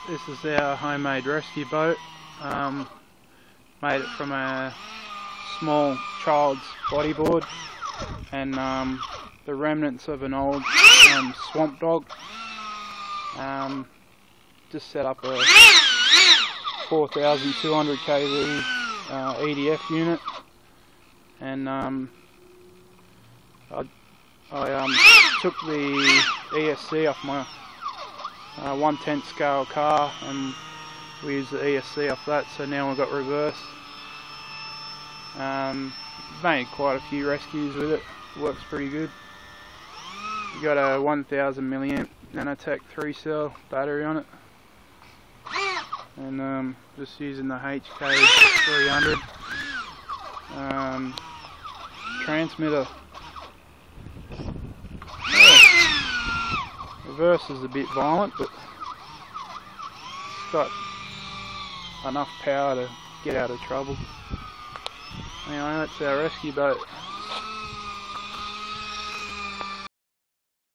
This is our homemade rescue boat. Made it from a small child's bodyboard and the remnants of an old swamp dog. Just set up a 4,200 kV EDF unit, and I took the ESC off my 1/10 scale car, and we used the ESC off that, so now we've got reverse. Made quite a few rescues with it. Works pretty good. You got a 1000 milliamp Nanotech 3-cell battery on it, and just using the HK 300 transmitter. Reverse is a bit violent, but it's got enough power to get out of trouble. Anyway, that's our rescue boat.